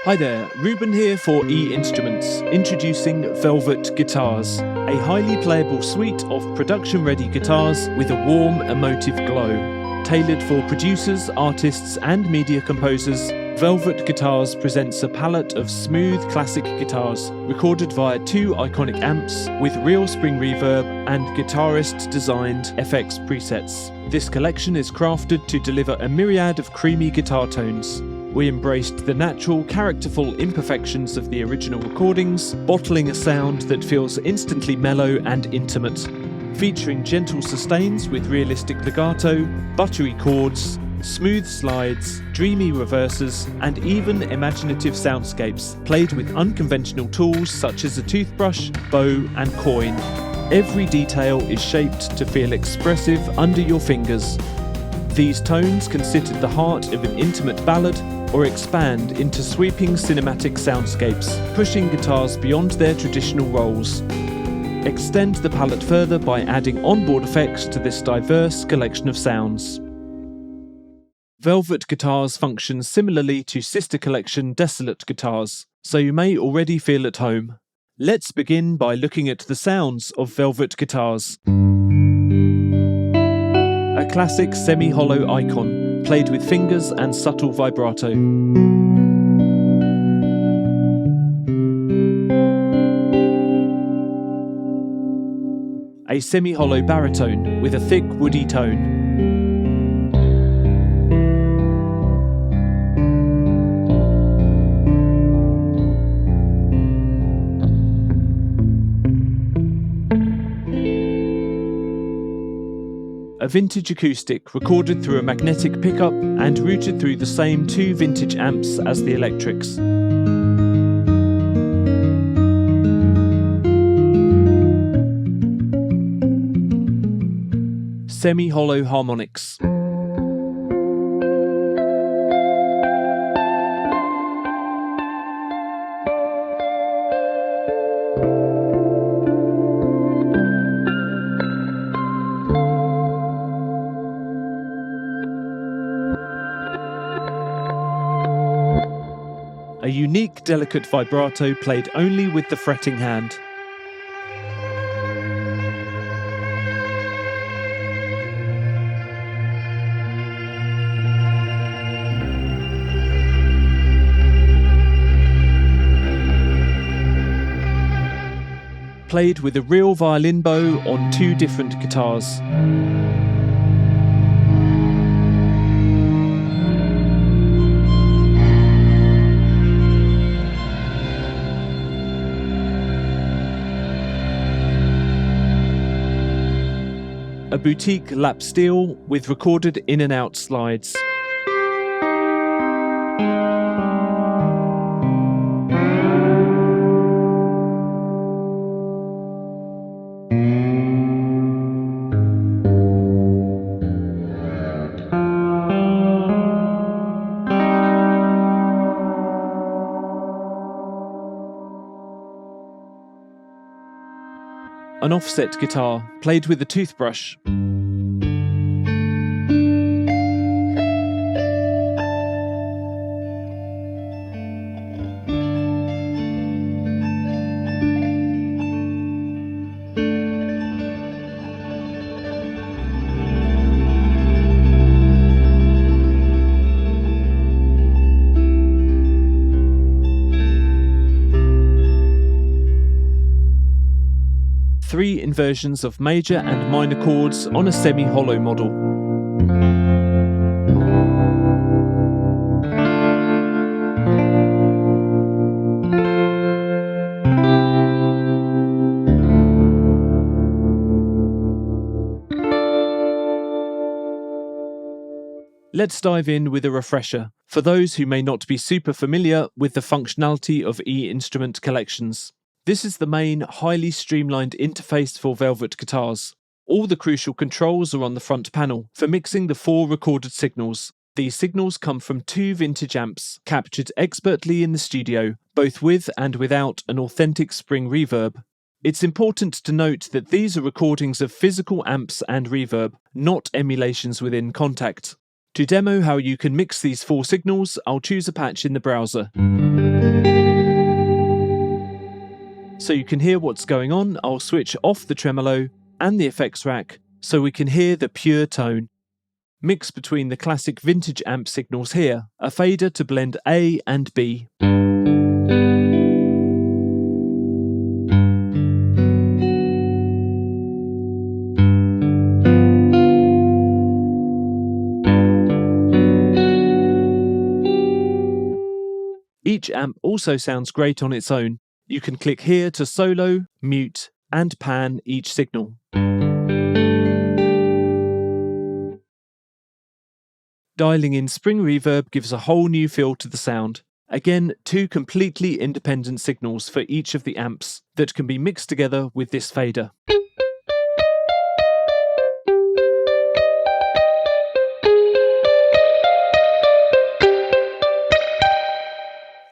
Hi there, Reuben here for E-Instruments, introducing Velvet Guitars, a highly playable suite of production-ready guitars with a warm, emotive glow. Tailored for producers, artists and media composers, Velvet Guitars presents a palette of smooth classic guitars, recorded via two iconic amps with real spring reverb and guitarist-designed FX presets. This collection is crafted to deliver a myriad of creamy guitar tones. We embraced the natural, characterful imperfections of the original recordings, bottling a sound that feels instantly mellow and intimate. Featuring gentle sustains with realistic legato, buttery chords, smooth slides, dreamy reverses, and even imaginative soundscapes, played with unconventional tools such as a toothbrush, bow, and coin. Every detail is shaped to feel expressive under your fingers. These tones can sit at the heart of an intimate ballad or expand into sweeping cinematic soundscapes, pushing guitars beyond their traditional roles. Extend the palette further by adding onboard effects to this diverse collection of sounds. Velvet Guitars functions similarly to sister collection Desolate Guitars, so you may already feel at home. Let's begin by looking at the sounds of Velvet Guitars. A classic semi-hollow icon, played with fingers and subtle vibrato. A semi-hollow baritone with a thick woody tone. A vintage acoustic recorded through a magnetic pickup and routed through the same two vintage amps as the electrics. Semi-hollow harmonics. A unique, delicate vibrato played only with the fretting hand. Played with a real violin bow on two different guitars. A boutique lap steel with recorded in and out slides. An offset guitar, played with a toothbrush. Three inversions of major and minor chords on a semi-hollow model. Let's dive in with a refresher, for those who may not be super familiar with the functionality of E-Instrument collections. This is the main, highly streamlined interface for Velvet Guitars. All the crucial controls are on the front panel for mixing the four recorded signals. These signals come from two vintage amps, captured expertly in the studio, both with and without an authentic spring reverb. It's important to note that these are recordings of physical amps and reverb, not emulations within Kontakt. To demo how you can mix these four signals, I'll choose a patch in the browser. So you can hear what's going on, I'll switch off the tremolo and the effects rack so we can hear the pure tone. Mix between the classic vintage amp signals here, a fader to blend A and B. Each amp also sounds great on its own. You can click here to solo, mute, and pan each signal. Dialing in spring reverb gives a whole new feel to the sound. Again, two completely independent signals for each of the amps that can be mixed together with this fader.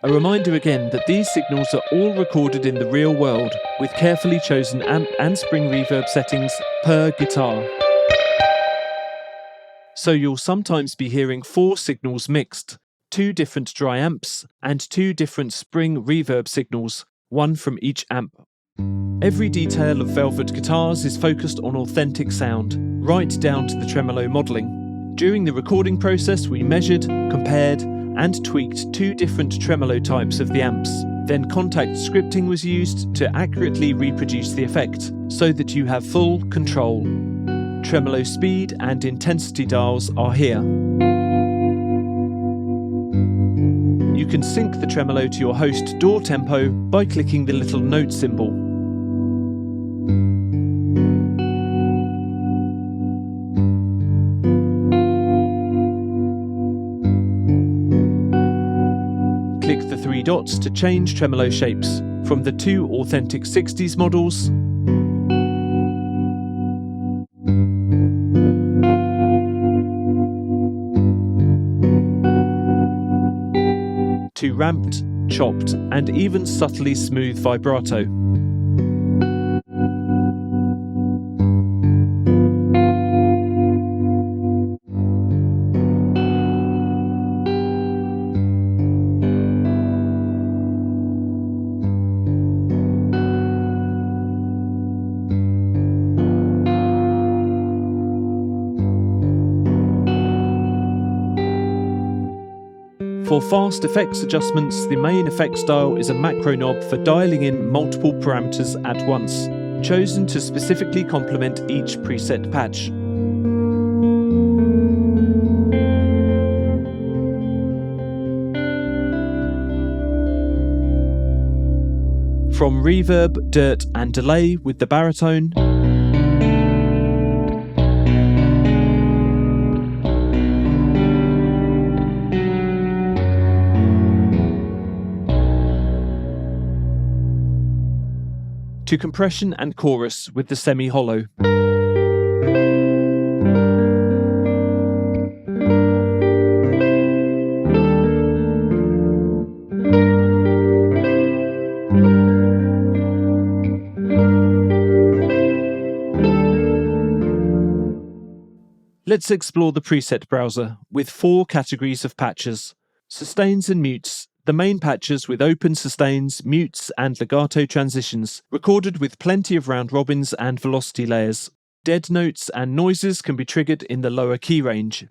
A reminder again that these signals are all recorded in the real world with carefully chosen amp and spring reverb settings per guitar. So you'll sometimes be hearing 4 signals mixed, 2 different dry amps and 2 different spring reverb signals, one from each amp. Every detail of Velvet guitars is focused on authentic sound, right down to the tremolo modelling. During the recording process we measured, compared and tweaked 2 different tremolo types of the amps. Then contact scripting was used to accurately reproduce the effect, so that you have full control. Tremolo speed and intensity dials are here. You can sync the tremolo to your host DAW tempo by clicking the little note symbol. Click the 3 dots to change tremolo shapes from the 2 authentic 60s models to ramped, chopped, and even subtly smooth vibrato. For fast effects adjustments, the main effects dial is a macro knob for dialing in multiple parameters at once, chosen to specifically complement each preset patch. From reverb, dirt and delay with the baritone, to compression and chorus with the semi-hollow. Let's explore the preset browser with 4 categories of patches: sustains and mutes, the main patches with open sustains, mutes and legato transitions, recorded with plenty of round robins and velocity layers. Dead notes and noises can be triggered in the lower key range.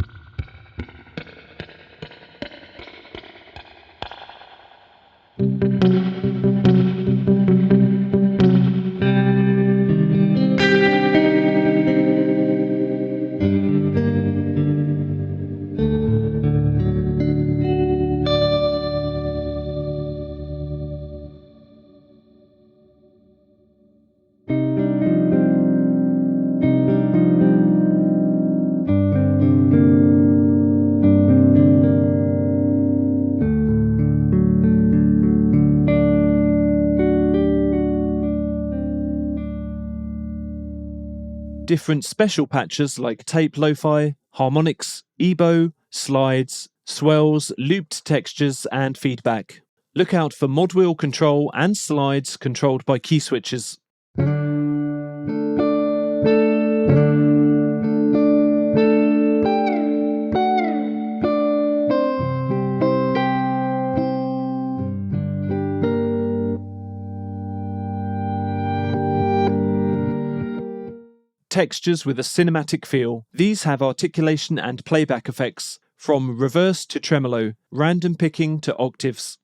Different special patches like tape lo-fi, harmonics, ebo, slides, swells, looped textures and feedback. Look out for mod wheel control and slides controlled by key switches. textures with a cinematic feel. These have articulation and playback effects, from reverse to tremolo, random picking to octaves.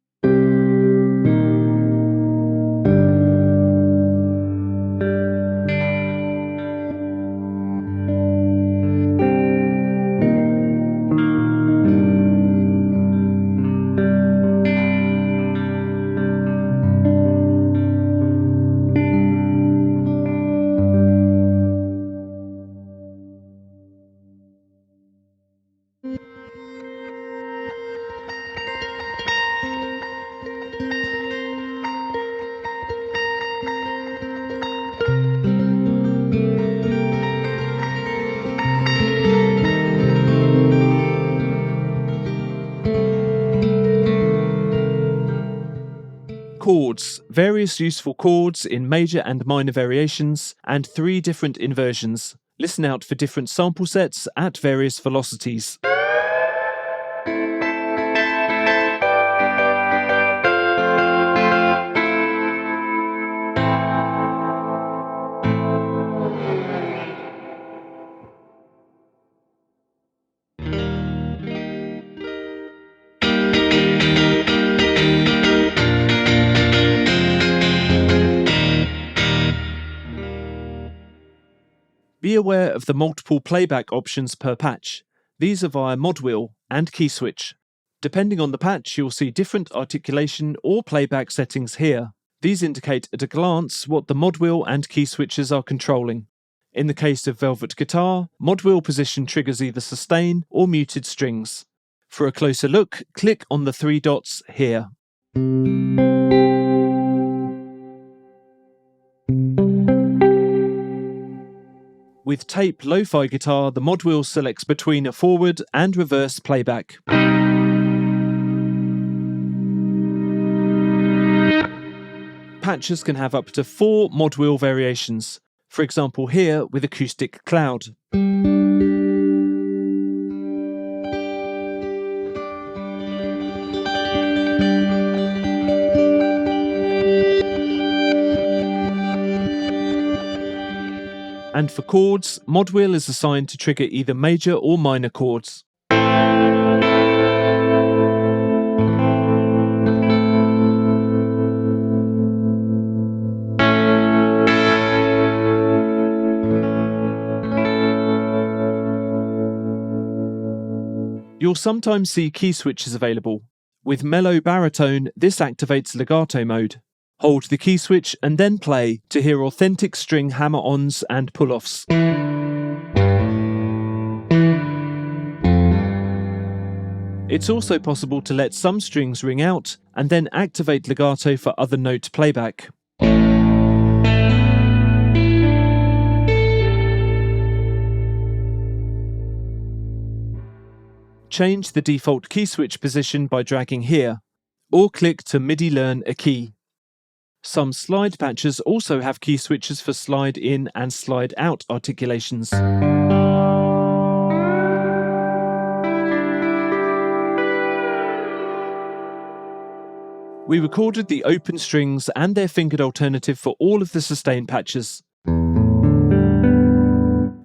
Chords. Various useful chords in major and minor variations, and 3 different inversions. Listen out for different sample sets at various velocities. Be aware of the multiple playback options per patch. These are via mod wheel and key switch. Depending on the patch, you'll see different articulation or playback settings here. These indicate at a glance what the mod wheel and key switches are controlling. In the case of Velvet Guitar, mod wheel position triggers either sustain or muted strings. For a closer look, click on the 3 dots here. With tape lo-fi guitar, the mod wheel selects between a forward and reverse playback. Patches can have up to 4 mod wheel variations, for example here with acoustic cloud. And for chords, mod wheel is assigned to trigger either major or minor chords. You'll sometimes see key switches available. With mellow baritone, this activates legato mode. Hold the key switch and then play to hear authentic string hammer-ons and pull-offs. It's also possible to let some strings ring out and then activate legato for other note playback. Change the default key switch position by dragging here, or click to MIDI learn a key. Some slide patches also have key switches for slide in and slide out articulations. We recorded the open strings and their fingered alternative for all of the sustain patches.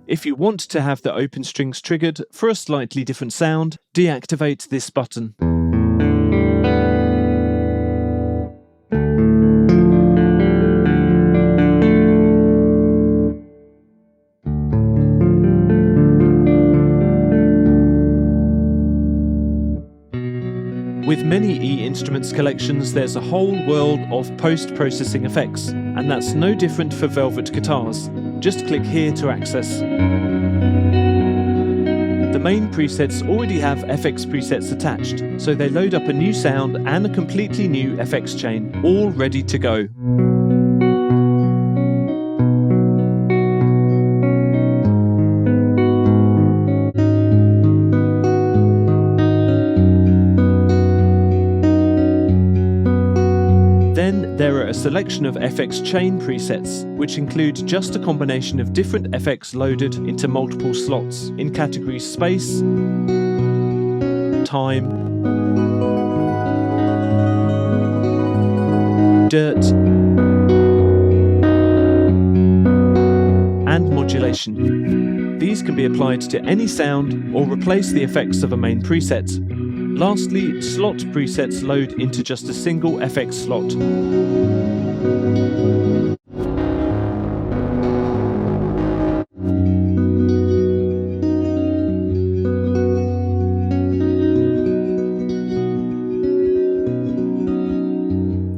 If you want to have the open strings triggered for a slightly different sound, deactivate this button. With many E-Instruments collections, there's a whole world of post-processing effects, and that's no different for Velvet guitars. Just click here to access. The main presets already have FX presets attached, so they load up a new sound and a completely new FX chain, all ready to go. Then there are a selection of FX chain presets, which include just a combination of different FX loaded into multiple slots in categories space, time, dirt, and modulation. articulation. These can be applied to any sound or replace the effects of a main preset. Lastly, slot presets load into just a single FX slot.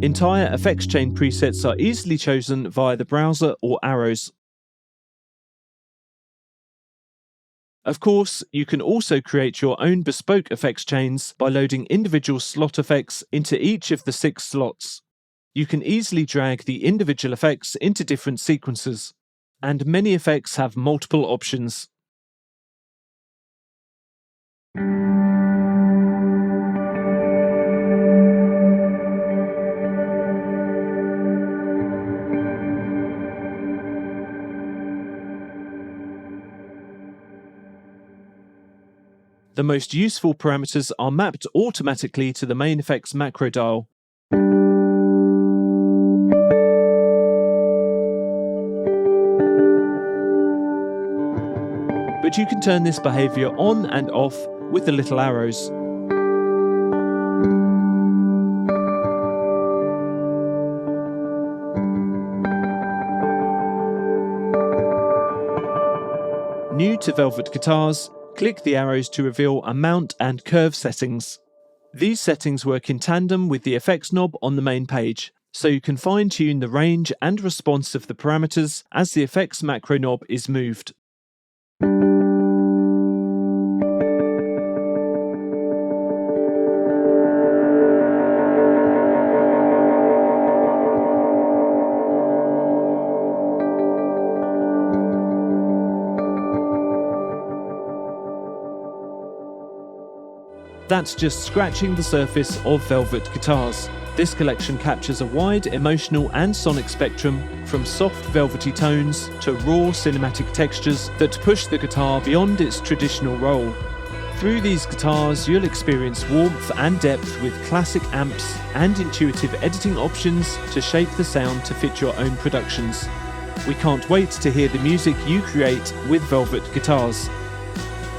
Entire effects chain presets are easily chosen via the browser or arrows. Of course, you can also create your own bespoke effects chains by loading individual slot effects into each of the 6 slots. You can easily drag the individual effects into different sequences, and many effects have multiple options. The most useful parameters are mapped automatically to the main effects macro dial. But you can turn this behavior on and off with the little arrows. New to Velvet guitars, click the arrows to reveal a mount and curve settings. These settings work in tandem with the effects knob on the main page, so you can fine-tune the range and response of the parameters as the effects macro knob is moved. That's just scratching the surface of Velvet guitars. This collection captures a wide emotional and sonic spectrum, from soft velvety tones to raw cinematic textures that push the guitar beyond its traditional role. Through these guitars, you'll experience warmth and depth with classic amps and intuitive editing options to shape the sound to fit your own productions. We can't wait to hear the music you create with Velvet guitars.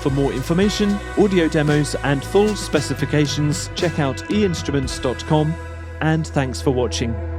For more information, audio demos and full specifications, check out einstruments.com, and thanks for watching.